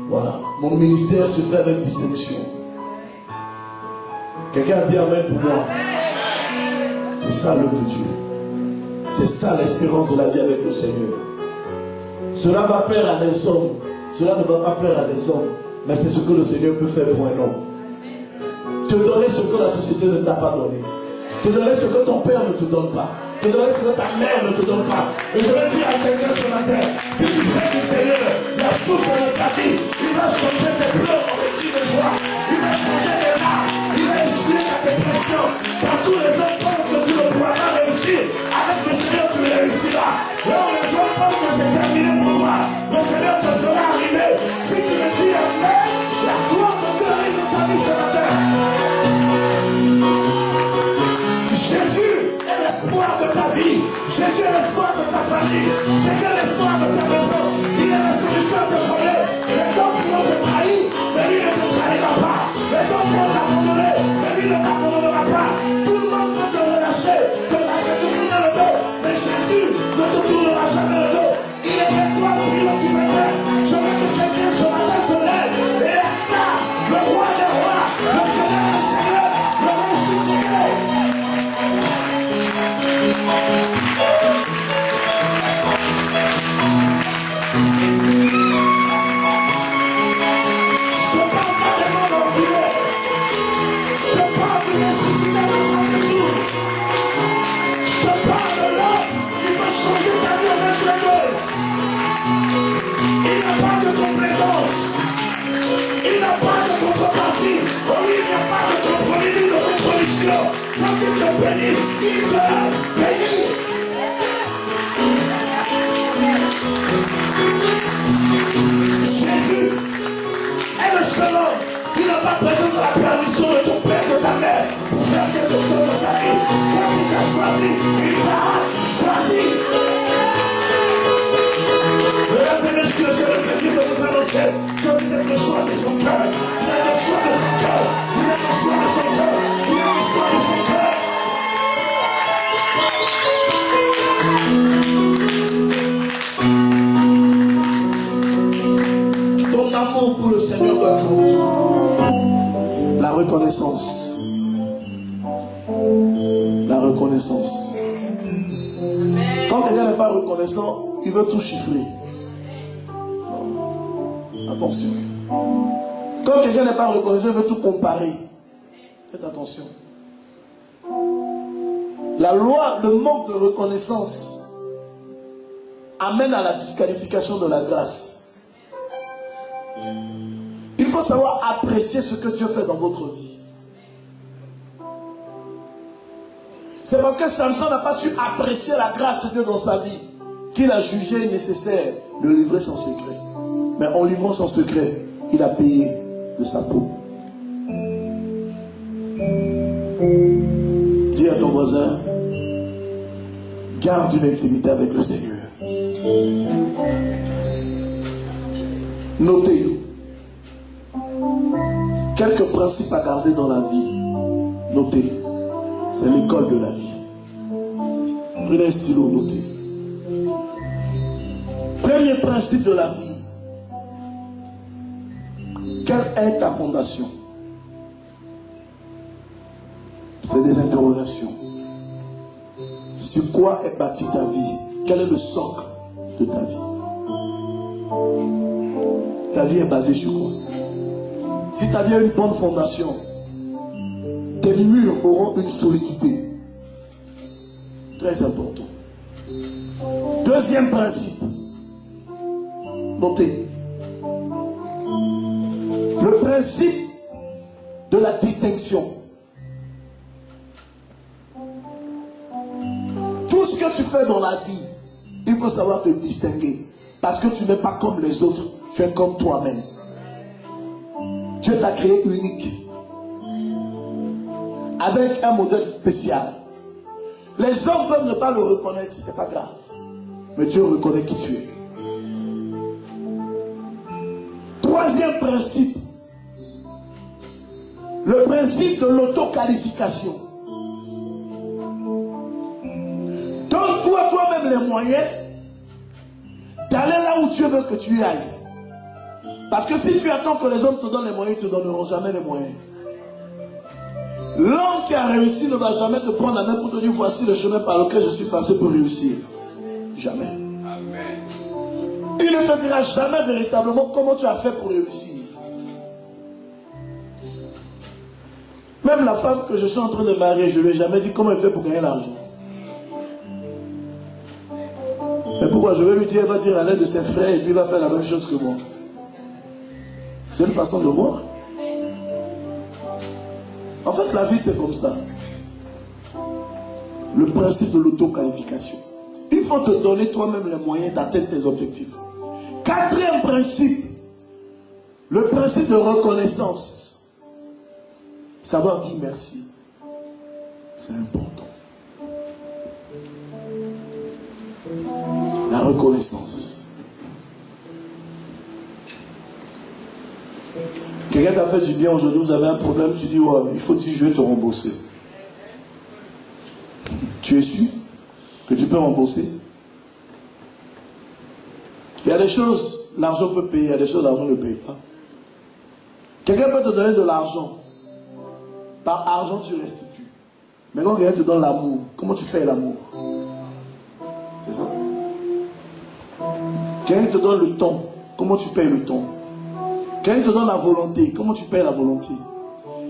Voilà. Mon ministère se fait avec distinction. Quelqu'un a dit amen pour moi. C'est ça l'œuvre de Dieu. C'est ça l'espérance de la vie avec le Seigneur. Cela va plaire à des hommes. Cela ne va pas plaire à des hommes. Mais c'est ce que le Seigneur peut faire pour un homme. Te donner ce que la société ne t'a pas donné. Te donner ce que ton père ne te donne pas. Te donner ce que ta mère ne te donne pas. Et je vais dire à quelqu'un ce matin, si tu fais du Seigneur la source de ta vie, il va changer tes pleurs en des cris de joie. Il va changer tes larmes. Il va essuyer ta dépression. Partout les hommes pensent que tu ne pourras pas réussir. Avec le Seigneur, tu réussiras. Là où les hommes pensent que c'est terminé pour toi, le Seigneur te fera arriver. Si tu le dis Amen, la gloire de Dieu arrive dans ta vie ce matin. Jésus est l'espoir de ta vie. Jésus est l'espoir de ta famille. Jésus est l'espoir de ta maison. Il est la solution à tes problèmes. Les hommes pourront te trahir, mais lui ne te trahira pas. Les hommes pourront t'abandonner, mais lui ne t'abandonnera pas. Tout le monde peut te relâcher, te tourner le dos, mais Jésus ne te tournera jamais le dos. Il est l'étoile brillante du matin. Je veux que quelqu'un ce matin se lève et acclame le roi des rois, le Seigneur des seigneurs, le ressuscité. Je te parle pas des mondes ordinaires. Je te parle du ressuscité le troisième jour. Je te parle de l'homme qui peut changer ta vie au même jour. Il n'a pas de complaisance. Il n'a pas de contrepartie. Oh oui, il n'y a pas de compromis ni de compromission. Quand il te bénit, il te bénit. Jésus est le seul homme qui n'a pas besoin de la permission de ton père, de ta mère, pour faire quelque chose dans ta vie. Quand il t'a choisi, il t'a choisi. Mesdames et messieurs, j'ai le plaisir de vous annoncer que vous êtes le choix de son cœur. Vous êtes le choix de son cœur. Vous êtes le choix de son cœur. Vous êtes le choix de son cœur. Ton amour pour le Seigneur doit grandir. La reconnaissance. La reconnaissance. Quand quelqu'un n'est pas reconnaissant, il veut tout chiffrer. Attention. Quand quelqu'un n'est pas reconnaissant, il veut tout comparer. Faites attention. La loi, le manque de reconnaissance amène à la disqualification de la grâce. Il faut savoir apprécier ce que Dieu fait dans votre vie. C'est parce que Samson n'a pas su apprécier la grâce de Dieu dans sa vie qu'il a jugé nécessaire de livrer son secret. Mais en livrant son secret, il a payé de sa peau. Dis à ton voisin, garde une intimité avec le Seigneur. Notez quelques principes à garder dans la vie. Notez, c'est l'école de la vie. Prenez un stylo, notez. Premier principe de la vie. Quelle est ta fondation? C'est des interrogations. Sur quoi est bâtie ta vie? Quel est le socle de ta vie? Ta vie est basée sur quoi? Si ta vie a une bonne fondation, tes murs auront une solidité. Très important. Deuxième principe. Notez. Le principe de la distinction. Tout ce que tu fais dans la vie, il faut savoir te distinguer. Parce que tu n'es pas comme les autres, tu es comme toi-même. Dieu t'a créé unique. Avec un modèle spécial. Les hommes peuvent ne pas le reconnaître, c'est pas grave. Mais Dieu reconnaît qui tu es. Troisième principe. Le principe de l'auto-qualification. Donne-toi toi-même les moyens d'aller là où Dieu veut que tu ailles. Parce que si tu attends que les hommes te donnent les moyens, ils ne te donneront jamais les moyens. L'homme qui a réussi ne va jamais te prendre la main pour te dire voici le chemin par lequel je suis passé pour réussir. Jamais. Amen. Il ne te dira jamais véritablement comment tu as fait pour réussir. Même la femme que je suis en train de marier, je ne lui ai jamais dit comment elle fait pour gagner l'argent. Mais pourquoi je vais lui dire, elle va dire à l'aide de ses frères et puis il va faire la même chose que moi. C'est une façon de voir. En fait, la vie, c'est comme ça. Le principe de l'auto-qualification. Il faut te donner toi-même les moyens d'atteindre tes objectifs. Quatrième principe, le principe de reconnaissance. Savoir dire merci. C'est important. La reconnaissance. Quelqu'un t'a fait du bien aujourd'hui, vous avez un problème, tu dis, ouais, il faut dire, je vais te rembourser. Tu es sûr que tu peux rembourser? Il y a des choses, l'argent peut payer, il y a des choses, l'argent ne paye pas. Quelqu'un peut te donner de l'argent. Par argent, tu restitues. Mais quand quelqu'un te donne l'amour, comment tu payes l'amour? C'est ça. Quelqu'un te donne le temps, comment tu payes le temps? Quelqu'un te donne la volonté, comment tu payes la volonté?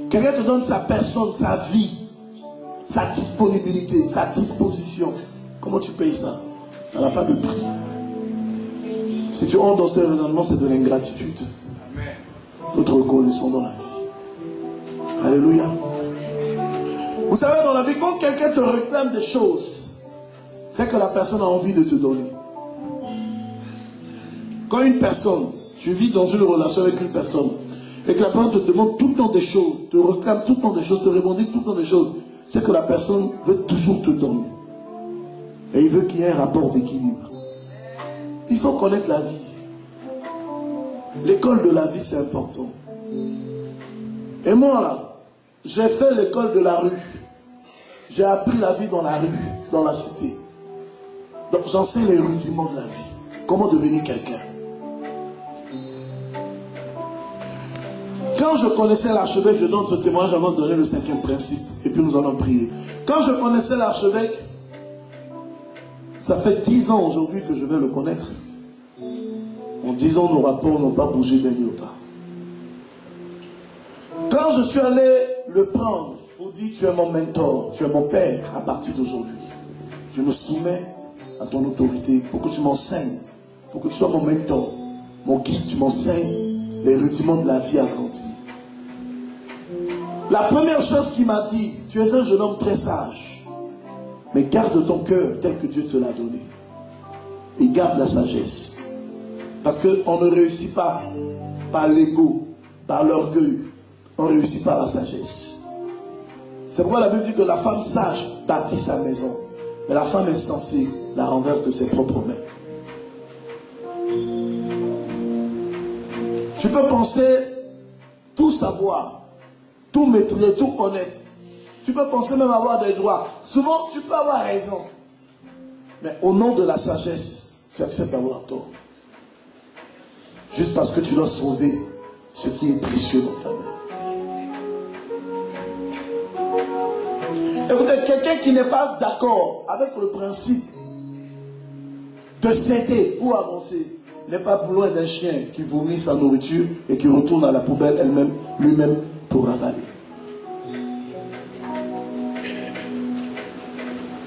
Quelqu'un te donne sa personne, sa vie, sa disponibilité, sa disposition. Comment tu payes ça? Ça n'a pas de prix. Si tu entres dans ce raisonnement, c'est de l'ingratitude. Il faut être reconnaissant dans la vie. Alléluia. Vous savez, dans la vie, quand quelqu'un te réclame des choses, c'est que la personne a envie de te donner. Quand une personne, tu vis dans une relation avec une personne, et que la personne te demande tout le temps des choses, te réclame tout le temps des choses, te revendique tout le temps des choses, c'est que la personne veut toujours te donner. Et il veut qu'il y ait un rapport d'équilibre. Il faut connaître la vie. L'école de la vie, c'est important. Et moi, là, j'ai fait l'école de la rue. J'ai appris la vie dans la rue, dans la cité. Donc, j'enseigne les rudiments de la vie. Comment devenir quelqu'un. Quand je connaissais l'archevêque, je donne ce témoignage avant de donner le 5e principe. Et puis nous allons prier. Quand je connaissais l'archevêque, ça fait 10 ans aujourd'hui que je vais le connaître. En 10 ans, nos rapports n'ont pas bougé d'un iota. Quand je suis allé le prendre pour dire tu es mon mentor, tu es mon père à partir d'aujourd'hui, je me soumets à ton autorité pour que tu m'enseignes, pour que tu sois mon mentor, mon guide, tu m'enseignes les rudiments de la vie à grandir. La première chose qu'il m'a dit, tu es un jeune homme très sage, mais garde ton cœur tel que Dieu te l'a donné. Et garde la sagesse. Parce qu'on ne réussit pas par l'ego, par l'orgueil. On réussit par la sagesse. C'est pourquoi la Bible dit que la femme sage bâtit sa maison. Mais la femme insensée la renverse de ses propres mains. Tu peux penser tout savoir, tout maîtriser, tout connaître. Tu peux penser même avoir des droits. Souvent, tu peux avoir raison. Mais au nom de la sagesse, tu acceptes d'avoir tort. Juste parce que tu dois sauver ce qui est précieux dans ta main. Écoutez, quelqu'un qui n'est pas d'accord avec le principe de céder pour avancer n'est pas plus loin d'un chien qui vomit sa nourriture et qui retourne à la poubelle lui-même pour avaler.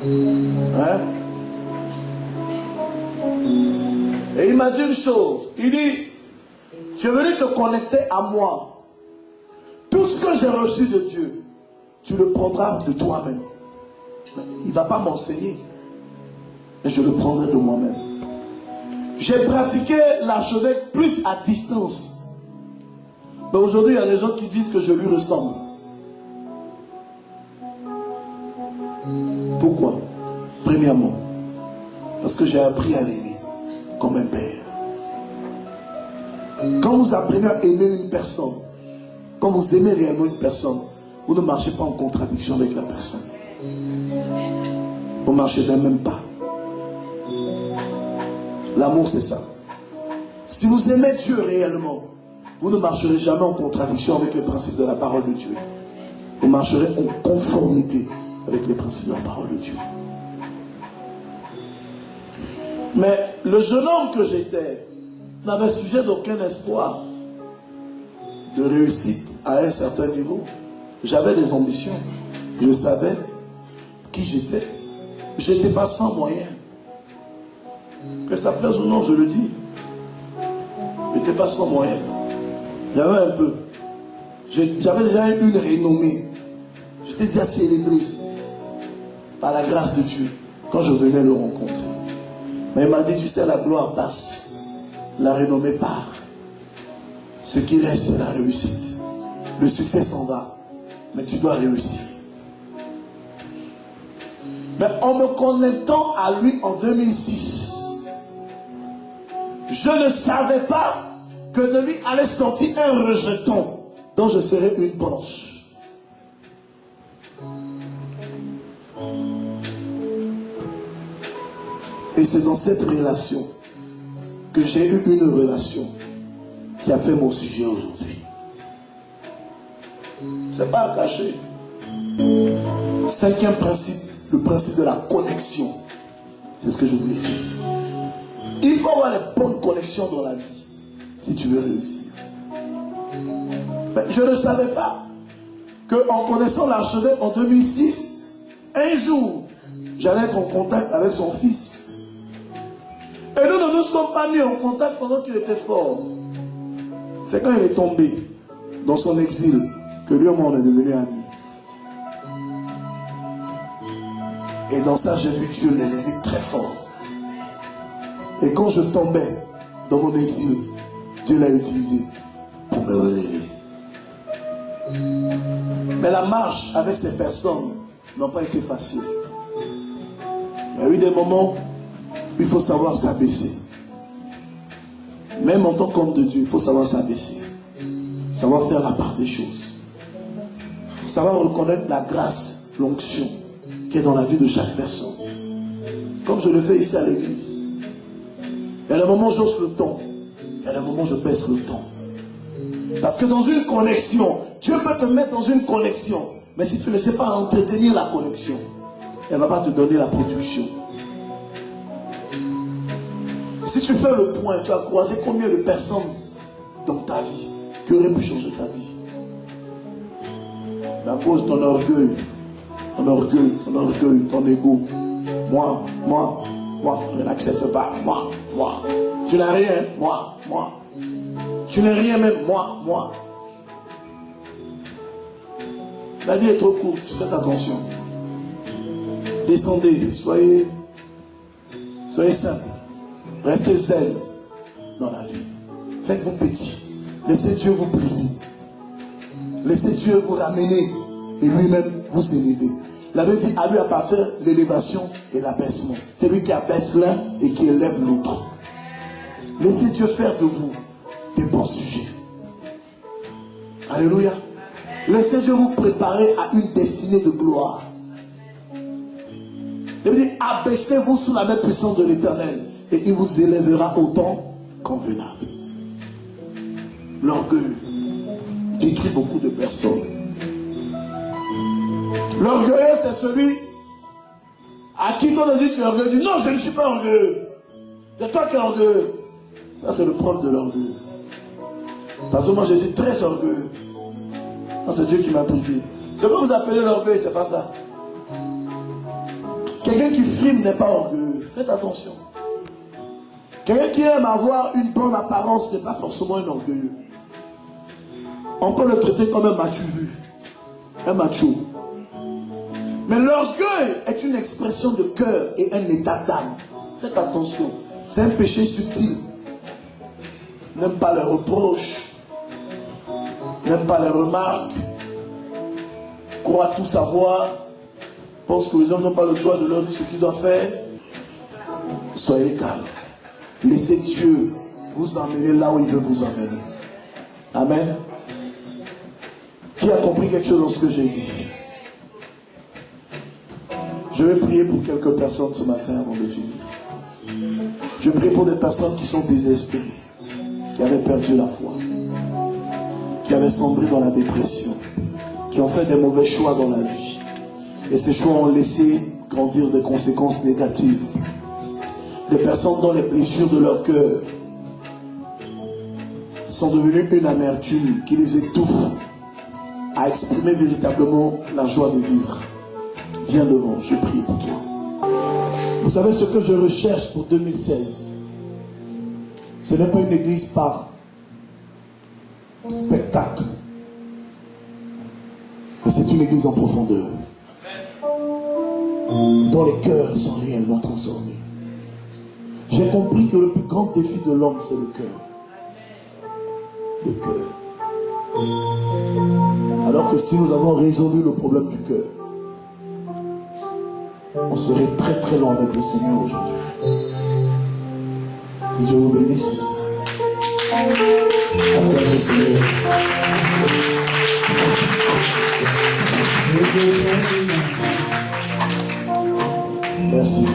Hein? Et il m'a dit une chose. Il dit, tu es venu te connecter à moi. Tout ce que j'ai reçu de Dieu, tu le prendras de toi-même. Il ne va pas m'enseigner, mais je le prendrai de moi-même. J'ai pratiqué l'archevêque plus à distance. Mais aujourd'hui, il y a des gens qui disent que je lui ressemble. Pourquoi? Premièrement, parce que j'ai appris à l'aimer comme un père. Quand vous apprenez à aimer une personne, quand vous aimez réellement une personne, vous ne marchez pas en contradiction avec la personne. Vous marchez d'un même pas. L'amour, c'est ça. Si vous aimez Dieu réellement, vous ne marcherez jamais en contradiction avec les principes de la parole de Dieu. Vous marcherez en conformité avec les principes de la parole de Dieu. Mais le jeune homme que j'étais n'avait sujet d'aucun espoir de réussite à un certain niveau. J'avais des ambitions. Je savais qui j'étais. Je n'étais pas sans moyens. Que ça plaise ou non, je le dis. Je n'étais pas sans moyens. J'avais un peu. J'avais déjà eu une renommée. J'étais déjà célébré par la grâce de Dieu quand je venais le rencontrer. Mais il m'a dit, tu sais, la gloire passe, la renommée part. Ce qui reste, c'est la réussite. Le succès s'en va, mais tu dois réussir. Mais en me connectant à lui en 2006, je ne savais pas que de lui allait sortir un rejeton dont je serais une branche. Et c'est dans cette relation que j'ai eu une relation qui a fait mon sujet aujourd'hui. C'est pas à cacher. Cinquième principe, le principe de la connexion. C'est ce que je voulais dire. Il faut avoir les bonnes connexions dans la vie si tu veux réussir. Mais je ne savais pas qu'en connaissant l'archevêque en 2006, un jour, j'allais être en contact avec son fils. Et nous ne nous sommes pas mis en contact pendant qu'il était fort. C'est quand il est tombé dans son exil que lui et moi on est devenus amis. Et dans ça, j'ai vu Dieu l'élever très fort. Et quand je tombais dans mon exil, Dieu l'a utilisé pour me relever. Mais la marche avec ces personnes n'a pas été facile. Il y a eu des moments où il faut savoir s'abaisser. Même en tant qu'homme de Dieu, il faut savoir s'abaisser. Savoir faire la part des choses. Savoir reconnaître la grâce, l'onction qui est dans la vie de chaque personne. Comme je le fais ici à l'église. Il y a des moments où j'ose le ton. Il y a des moments où je baisse le ton. Parce que dans une connexion, Dieu peut te mettre dans une connexion. Mais si tu ne sais pas entretenir la connexion, elle ne va pas te donner la production. Si tu fais le point, tu as croisé combien de personnes dans ta vie qui auraient pu changer ta vie? Mais à cause de ton orgueil, ton ego. Moi, je n'accepte pas. Moi. Tu n'as rien, moi. Tu n'es rien même, moi. La vie est trop courte, faites attention. Descendez, soyez simples. Restez zen dans la vie. Faites-vous petit. Laissez Dieu vous briser. Laissez Dieu vous ramener et lui-même vous élever. La Bible dit, à lui appartient l'élévation et l'abaissement. C'est lui qui abaisse l'un et qui élève l'autre. Laissez Dieu faire de vous des bons sujets. Alléluia. Laissez Dieu vous préparer à une destinée de gloire. Il dit, abaissez-vous sous la main puissante de l'Éternel et il vous élèvera au temps convenable. L'orgueil détruit beaucoup de personnes. L'orgueilleux, c'est celui à qui quand on dit tu es orgueilleux, dit non, je ne suis pas orgueilleux. C'est toi qui es orgueilleux. Ça, c'est le propre de l'orgueil. Parce que moi, j'ai dit très orgueilleux. Non, c'est Dieu qui m'a brisé. Ce que vous appelez l'orgueil, c'est pas ça. Quelqu'un qui frime n'est pas orgueilleux. Faites attention. Quelqu'un qui aime avoir une bonne apparence n'est pas forcément un orgueilleux. On peut le traiter comme un macho vu. Un macho. Mais l'orgueil est une expression de cœur et un état d'âme. Faites attention. C'est un péché subtil. N'aime pas les reproches. N'aime pas les remarques. Croit tout savoir. Pense que les hommes n'ont pas le droit de leur dire ce qu'ils doivent faire. Soyez calme. Laissez Dieu vous emmener là où il veut vous emmener. Amen. Qui a compris quelque chose dans ce que j'ai dit? Je vais prier pour quelques personnes ce matin avant de finir. Je prie pour des personnes qui sont désespérées, qui avaient perdu la foi, qui avaient sombré dans la dépression, qui ont fait des mauvais choix dans la vie. Et ces choix ont laissé grandir des conséquences négatives. Des personnes dont les blessures de leur cœur sont devenues une amertume qui les étouffe à exprimer véritablement la joie de vivre. Viens devant, je prie pour toi. Vous savez ce que je recherche pour 2016? Ce n'est pas une église par spectacle, mais c'est une église en profondeur, dont les cœurs sont réellement transformés. J'ai compris que le plus grand défi de l'homme, c'est le cœur. Le cœur. Alors que si nous avons résolu le problème du cœur, on serait très très loin avec le Seigneur aujourd'hui. Que Dieu vous bénisse. Acclamez le Seigneur. Merci.